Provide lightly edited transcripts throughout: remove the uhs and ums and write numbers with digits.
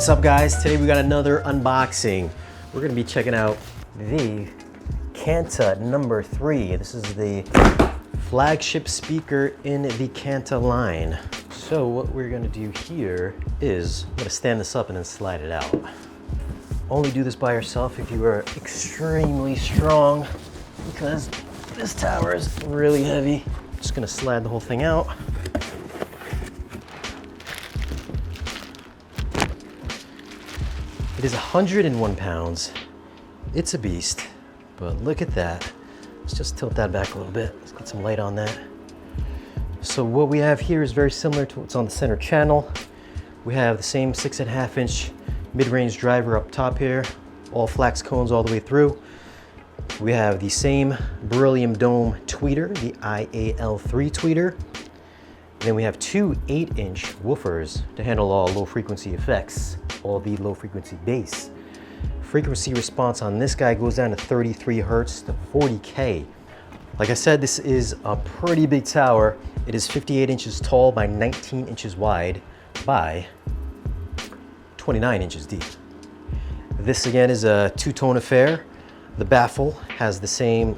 What's up guys? Today we got another unboxing. We're gonna be checking out the Kanta No3. This is the flagship speaker in the Kanta line. So what we're gonna do here is, I'm gonna stand this up and then slide it out. Only do this by yourself if you are extremely strong, because this tower is really heavy. Just gonna slide the whole thing out. It is 101 pounds. It's a beast, but look at that. Let's just tilt that back a little bit. Let's get some light on that. So what we have here is very similar to what's on the center channel. We have the same 6.5-inch mid-range driver up top here, all flex cones all the way through. We have the same beryllium dome tweeter, the IAL3 tweeter. Then we have two 8-inch woofers to handle all low frequency effects, all the low frequency bass. Frequency response on this guy goes down to 33 Hertz to 40K. Like I said, this is a pretty big tower. It is 58 inches tall by 19 inches wide by 29 inches deep. This again is a two-tone affair. The baffle has the same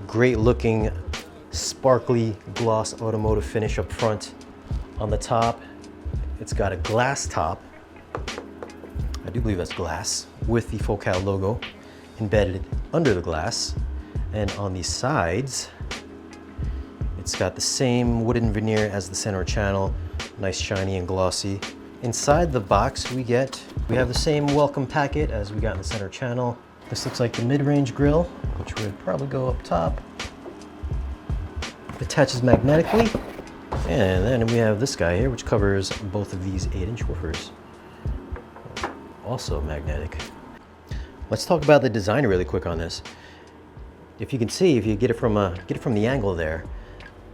great looking sparkly gloss automotive finish up front. On the top, it's got a glass top. I do believe that's glass, with the Focal logo embedded under the glass. And on the sides, it's got the same wooden veneer as the center channel, nice shiny and glossy. Inside the box we have the same welcome packet as we got in the center channel. This looks like the mid-range grill, which would probably go up top. It attaches magnetically. And then we have this guy here, which covers both of these 8-inch woofers. Also magnetic. Let's talk about the design really quick on this. If you can see, if you get it from the angle there,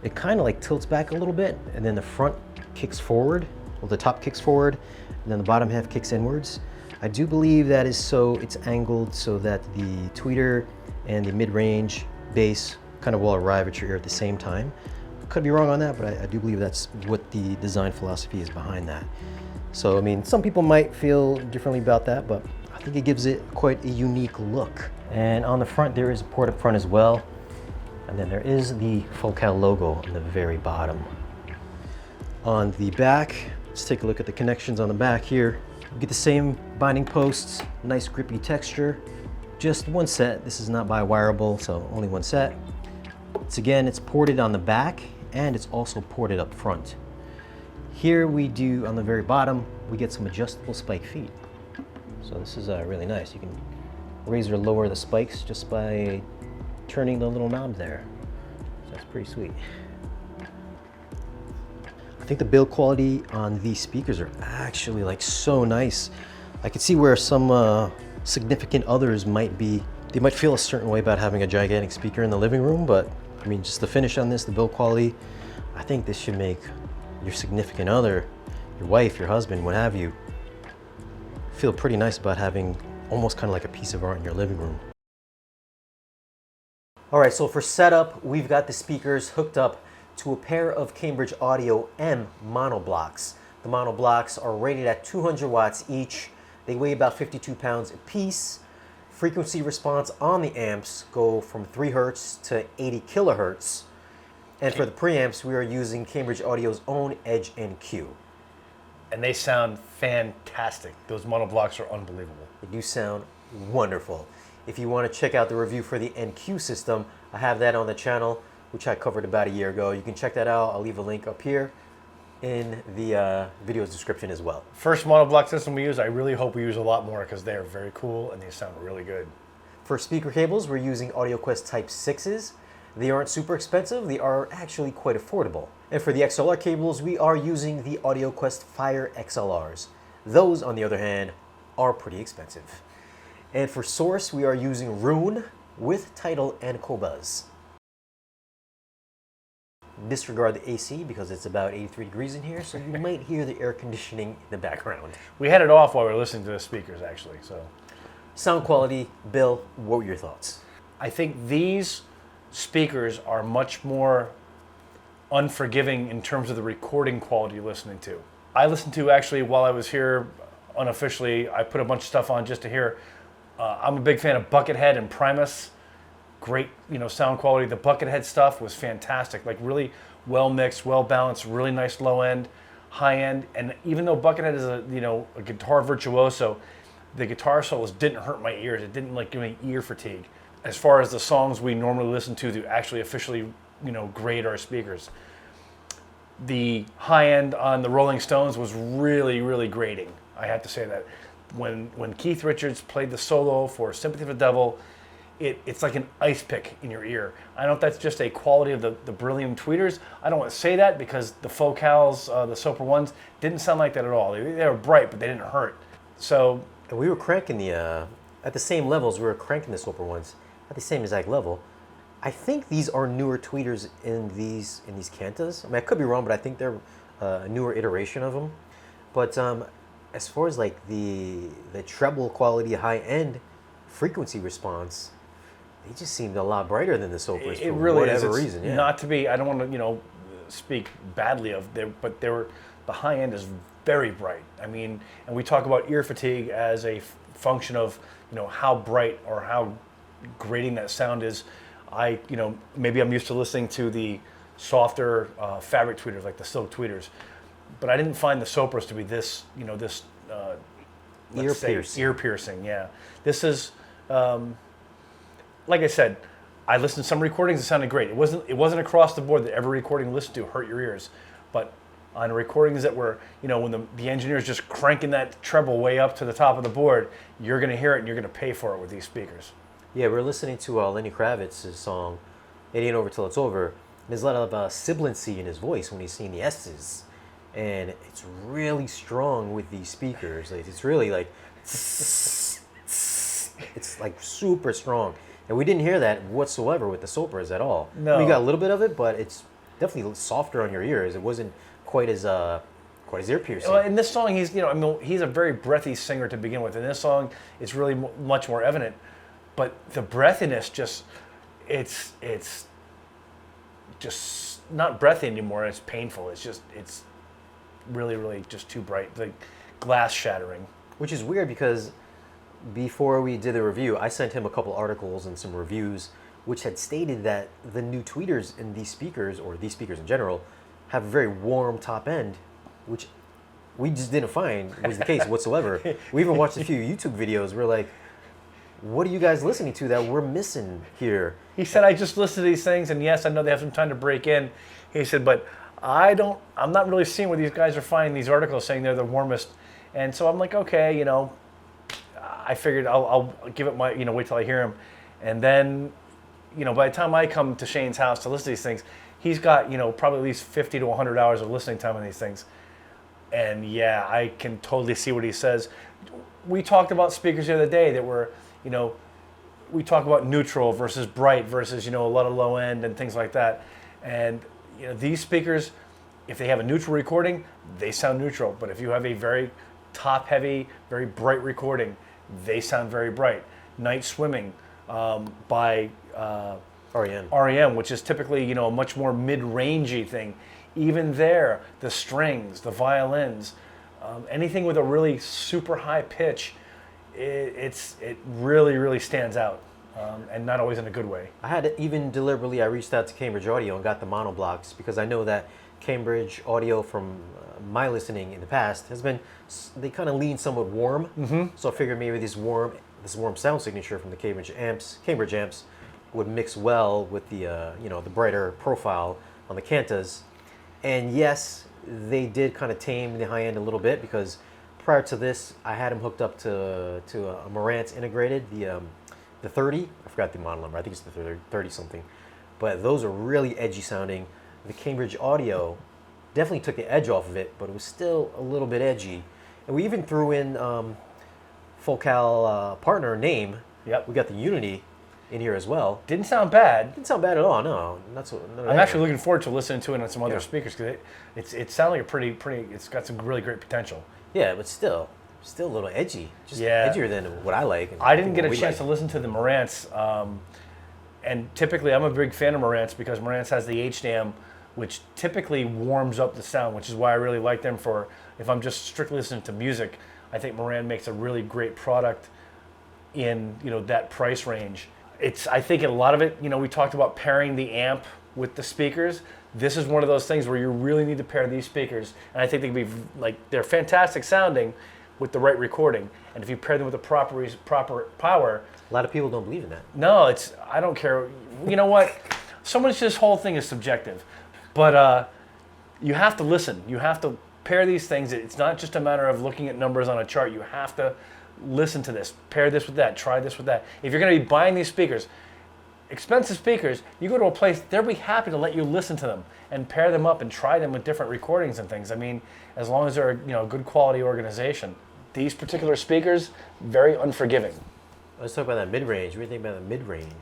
it kind of like tilts back a little bit, and then the front kicks forward. Well, the top kicks forward, and then the bottom half kicks inwards. I do believe that is so it's angled so that the tweeter and the mid-range bass kind of will arrive at your ear at the same time. Could be wrong on that, but I do believe that's what the design philosophy is behind that. So, I mean, some people might feel differently about that, but I think it gives it quite a unique look. And on the front, there is a port up front as well. And then there is the Focal logo on the very bottom. On the back, let's take a look at the connections on the back here. You get the same binding posts, nice grippy texture. Just one set. This is not bi-wireable, so only one set. It's ported on the back, and it's also ported up front. Here we do, on the very bottom, we get some adjustable spike feet. So this is really nice. You can raise or lower the spikes just by turning the little knob there. So that's pretty sweet. I think the build quality on these speakers are actually like so nice. I could see where some significant others might feel a certain way about having a gigantic speaker in the living room, but I mean, just the finish on this, the build quality, I think this should make your significant other, your wife, your husband, what have you, feel pretty nice about having almost kind of like a piece of art in your living room. All right, so for setup, we've got the speakers hooked up to a pair of Cambridge Audio M monoblocks. The monoblocks are rated at 200 watts each. They weigh about 52 pounds apiece. Frequency response on the amps go from 3 Hertz to 80 kilohertz. And for the preamps, we are using Cambridge Audio's own Edge NQ. And they sound fantastic. Those monoblocks are unbelievable. They do sound wonderful. If you want to check out the review for the NQ system, I have that on the channel, which I covered about a year ago. You can check that out. I'll leave a link up here in the video's description as well. First monoblock system we use, I really hope we use a lot more because they are very cool and they sound really good. For speaker cables, we're using AudioQuest Type 6s. They aren't super expensive, they are actually quite affordable. And for the XLR cables, we are using the AudioQuest Fire XLRs. Those, on the other hand, are pretty expensive. And for source, we are using Roon with Tidal and Qobuz. Disregard the AC because it's about 83 degrees in here, so you might hear the air conditioning in the background. We had it off while we were listening to the speakers, actually. So, sound quality, Bill, what were your thoughts? I think these speakers are much more unforgiving in terms of the recording quality you're listening to. I listened to, actually, while I was here unofficially. I put a bunch of stuff on just to hear. I'm a big fan of Buckethead and Primus. Great, sound quality. The Buckethead stuff was fantastic. Like really well mixed, well balanced, really nice low end, high end. And even though Buckethead is a guitar virtuoso, the guitar solos didn't hurt my ears. It didn't like give me ear fatigue. As far as the songs we normally listen to actually officially, grade our speakers. The high end on the Rolling Stones was really, really grating. I have to say that. When Keith Richards played the solo for Sympathy for the Devil, it's like an ice pick in your ear. I don't know if that's just a quality of the Beryllium tweeters. I don't want to say that because the Focals, the Sopra ones, didn't sound like that at all. They were bright, but they didn't hurt. So And we were cranking at the same levels, we were cranking the Sopra ones at the same exact level. I think these are newer tweeters in these Kantas. I mean, I could be wrong, but I think they're a newer iteration of them. But as far as like the treble quality, high end frequency response, they just seemed a lot brighter than the Sopras for really whatever is. reason. Yeah. Not to be, I don't want to speak badly of them, but the high end is very bright. I mean, and we talk about ear fatigue as a function of how bright or how grating that sound is. Maybe I'm used to listening to the softer fabric tweeters, like the silk tweeters, but I didn't find the Sopras to be this, ear piercing. Yeah, this is, like I said, I listened to some recordings. It sounded great. It wasn't across the board that every recording you listen to hurt your ears, but on recordings that were, when the engineer's just cranking that treble way up to the top of the board, you're going to hear it and you're going to pay for it with these speakers. Yeah, we're listening to Lenny Kravitz's song, "It Ain't Over Till It's Over." And there's a lot of sibilancy in his voice when he's singing the S's, and it's really strong with these speakers. Like, it's really like, it's like super strong, and we didn't hear that whatsoever with the Sopras at all. No, we got a little bit of it, but it's definitely softer on your ears. It wasn't quite as ear piercing. Well, in this song, he's he's a very breathy singer to begin with. In this song, it's really much more evident. But the breathiness it's just not breathy anymore. It's painful. It's really, really just too bright, like glass shattering. Which is weird because before we did the review, I sent him a couple articles and some reviews which had stated that the new tweeters in these speakers, or these speakers in general, have a very warm top end, which we just didn't find was the case whatsoever. We even watched a few YouTube videos. We're like, what are you guys listening to that we're missing here? He said, I just listened to these things, and yes, I know they have some time to break in. He said, but I'm not really seeing where these guys are finding these articles saying they're the warmest. And so I'm like, okay, I figured I'll give it my, wait till I hear him. And then, by the time I come to Shane's house to listen to these things, he's got, probably at least 50 to 100 hours of listening time on these things. And yeah, I can totally see what he says. We talked about speakers the other day that were, we talk about neutral versus bright versus, a lot of low end and things like that. And, these speakers, if they have a neutral recording, they sound neutral. But if you have a very top heavy, very bright recording, they sound very bright. Night Swimming by REM, which is typically, a much more mid-rangey thing. Even there, the strings, the violins, anything with a really super high pitch, it really, really stands out, and not always in a good way. I reached out to Cambridge Audio and got the monoblocks because I know that Cambridge Audio, from my listening in the past, they kind of lean somewhat warm. Mm-hmm. So I figured maybe this warm sound signature from the Cambridge amps would mix well with the the brighter profile on the Kantas. And yes, they did kind of tame the high end a little bit because prior to this, I had them hooked up to a Marantz integrated, the 30. I forgot the model number. I think it's the 30 something. But those are really edgy sounding. The Cambridge Audio definitely took the edge off of it, but it was still a little bit edgy. And we even threw in Focal partner name. Yep. We got the Unity in here as well. Didn't sound bad. Didn't sound bad at all. No, I'm actually looking forward to listening to it on some other speakers because it sounds like a pretty. It's got some really great potential. Yeah, but still a little edgy. Just edgier than what I like. I didn't get a chance to listen to the Marantz, and typically I'm a big fan of Marantz because Marantz has the HDAM, which typically warms up the sound, which is why I really like them for if I'm just strictly listening to music. I think Moran makes a really great product in, you know, that price range. I think a lot of it, you know, we talked about pairing the amp with the speakers. This is one of those things where you really need to pair these speakers, and I think they can be they're fantastic sounding with the right recording. And if you pair them with the proper power, A lot of people don't believe in that. no, I don't care. You know what? This whole thing is subjective, but you have to listen. You have to pair these things. It's not just a matter of looking at numbers on a chart. You have to listen to this, pair this with that, try this with that. If you're going to be buying these speakers, expensive speakers, you go to a place, they'll be happy to let you listen to them and pair them up and try them with different recordings and things. I mean, as long as they're, you know, a good quality organization. These particular speakers, very unforgiving. Let's talk about that mid-range. What do you think about the mid-range?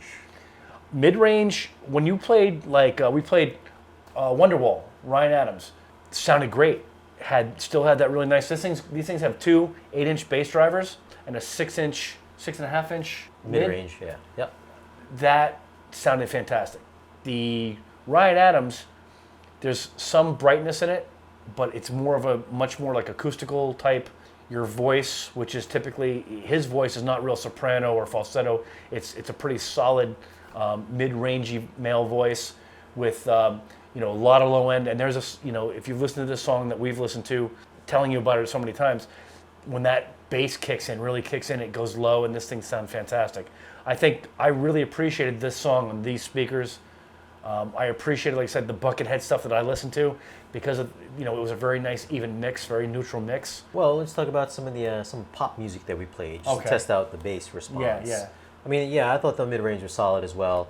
Mid-range, when you played, we played Wonderwall, Ryan Adams, sounded great. Still had that really nice. These things have two 8-inch bass drivers and a 6-inch, 6.5-inch Mid-range, yeah. Yep. That sounded fantastic. The Ryan Adams, there's some brightness in it, but it's much more like acoustical type. Your voice, which is typically, his voice is not real soprano or falsetto. It's a pretty solid mid-rangey male voice with you know, a lot of low end. And there's you know, if you've listened to this song that we've listened to, telling you about it so many times, when that bass really kicks in, it goes low, and this thing sounds fantastic. I really appreciated this song on these speakers. I appreciated, like I said, the Buckethead stuff that I listened to, because of, you know, it was a very nice, even mix, very neutral mix. Well, let's talk about some of the some pop music that we played, just to test out the bass response. Yeah. I mean, yeah, I thought the mid-range was solid as well.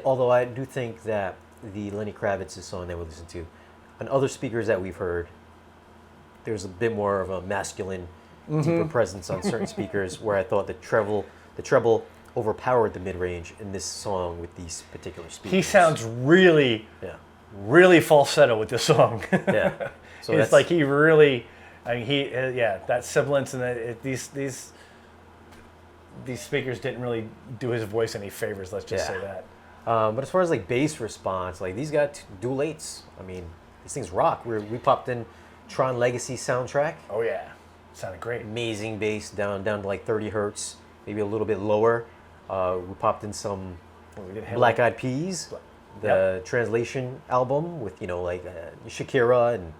Although I do think that the Lenny Kravitz's song that we listened to, and other speakers that we've heard, there's a bit more of a masculine, deeper presence on certain speakers, where I thought the treble overpowered the mid-range in this song with these particular speakers. He sounds really falsetto with this song. Yeah. So it's like he really, I mean, that sibilance, and these speakers didn't really do his voice any favors, let's just say that. But as far as like bass response, like these got dual 8s. I mean, these things rock. We popped in Tron Legacy soundtrack. Oh yeah, sounded great. Amazing bass down to like 30 hertz, maybe a little bit lower. We popped in some Black Eyed Peas, the Translation album with, you know, like Shakira, and,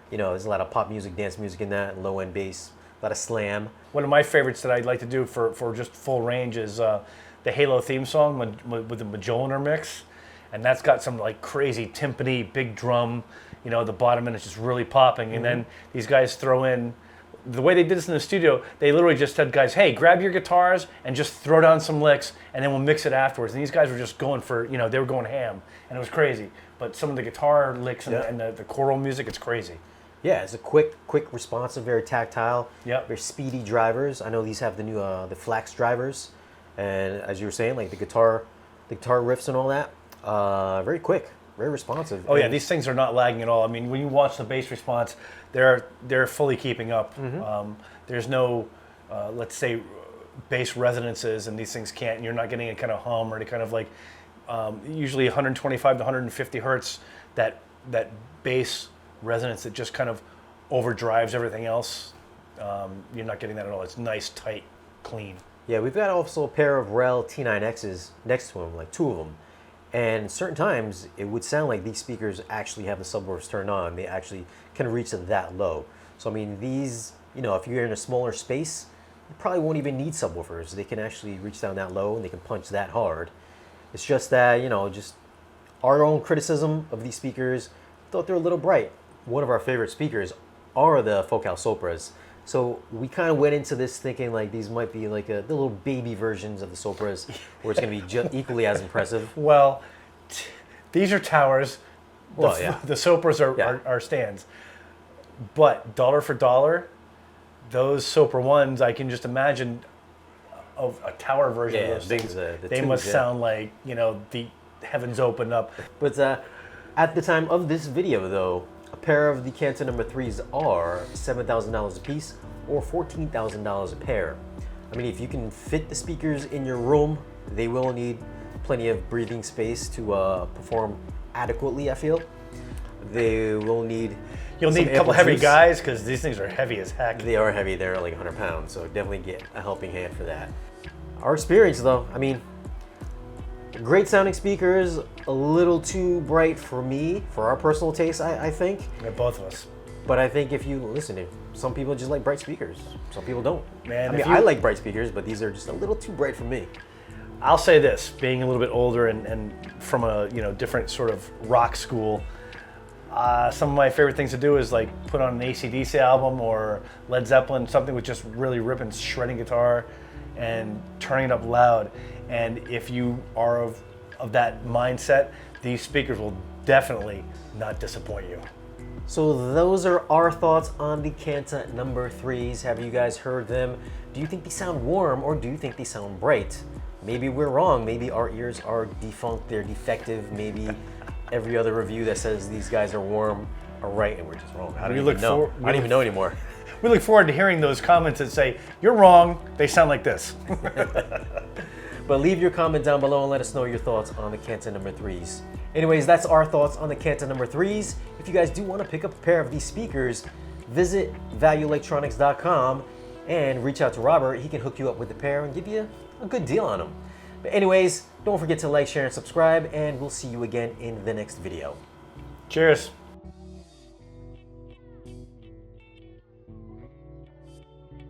you know, there's a lot of pop music, dance music in that, and low-end bass, a lot of slam. One of my favorites that I'd like to do for just full range is the Halo theme song with the Majoliner mix, and that's got some like crazy timpani, big drum, you know, the bottom end is just really popping, and then these guys throw in, the way they did this in the studio, they literally just said, guys, hey, grab your guitars and just throw down some licks, and then we'll mix it afterwards. And these guys were just going for, you know, they were going ham, and it was crazy. But some of the guitar licks and the choral music, it's crazy. Yeah, it's a quick responsive, very tactile, very speedy drivers. I know these have the new the Flax drivers, and as you were saying, like the guitar riffs and all that, very quick, very responsive. Oh yeah, these things are not lagging at all. I mean, when you watch the bass response, they're fully keeping up. There's no, let's say, bass resonances, and these things can't. You're not getting a kind of hum or any kind of like, usually 125 to 150 hertz. That bass resonance that just kind of overdrives everything else. You're not getting that at all. It's nice, tight, clean. Yeah, we've got also a pair of Rel T9Xs next to them, like two of them. And certain times, it would sound like these speakers actually have the subwoofers turned on. They actually can reach that low. So, I mean, these, you know, if you're in a smaller space, you probably won't even need subwoofers. They can actually reach down that low, and they can punch that hard. It's just that, you know, just our own criticism of these speakers, thought they're a little bright. One of our favorite speakers are the Focal Sopras. So we kind of went into this thinking like these might be like the little baby versions of the Sopras, where it's going to be just equally as impressive. Well, these are towers. Well, the Sopras are stands. But dollar for dollar, those Sopra ones, I can just imagine of a tower version of those things. They must sound like, you know, the heavens open up. But at the time of this video, though, a pair of the Kanta No3s are $7,000 a piece or $14,000 a pair. I mean, if you can fit the speakers in your room, they will need plenty of breathing space to perform adequately, I feel. They will need... You'll need a couple heavy guys because these things are heavy as heck. They are heavy. They're like 100 pounds, so definitely get a helping hand for that. Our experience, though, I mean, great sounding speakers, a little too bright for me, for our personal taste, I think. Yeah, both of us. But I think if you listen to, some people just like bright speakers. Some people don't. Man, I mean, I like bright speakers, but these are just a little too bright for me. I'll say this, being a little bit older and from a different sort of rock school, some of my favorite things to do is like put on an AC/DC album or Led Zeppelin, something with just really ripping, shredding guitar and turning it up loud. And if you are of that mindset, these speakers will definitely not disappoint you. So those are our thoughts on the Kanta No3s. Have you guys heard them? Do you think they sound warm or do you think they sound bright? Maybe we're wrong. Maybe our ears are defunct, they're defective. Maybe every other review that says these guys are warm are right and we're just wrong. I don't even know. I don't even know anymore. We look forward to hearing those comments that say, you're wrong, they sound like this. But leave your comment down below and let us know your thoughts on the Kanta No3s. Anyways, that's our thoughts on the Kanta No3s. If you guys do want to pick up a pair of these speakers, visit valueelectronics.com and reach out to Robert. He can hook you up with the pair and give you a good deal on them. But anyways, don't forget to like, share, and subscribe, and we'll see you again in the next video. Cheers.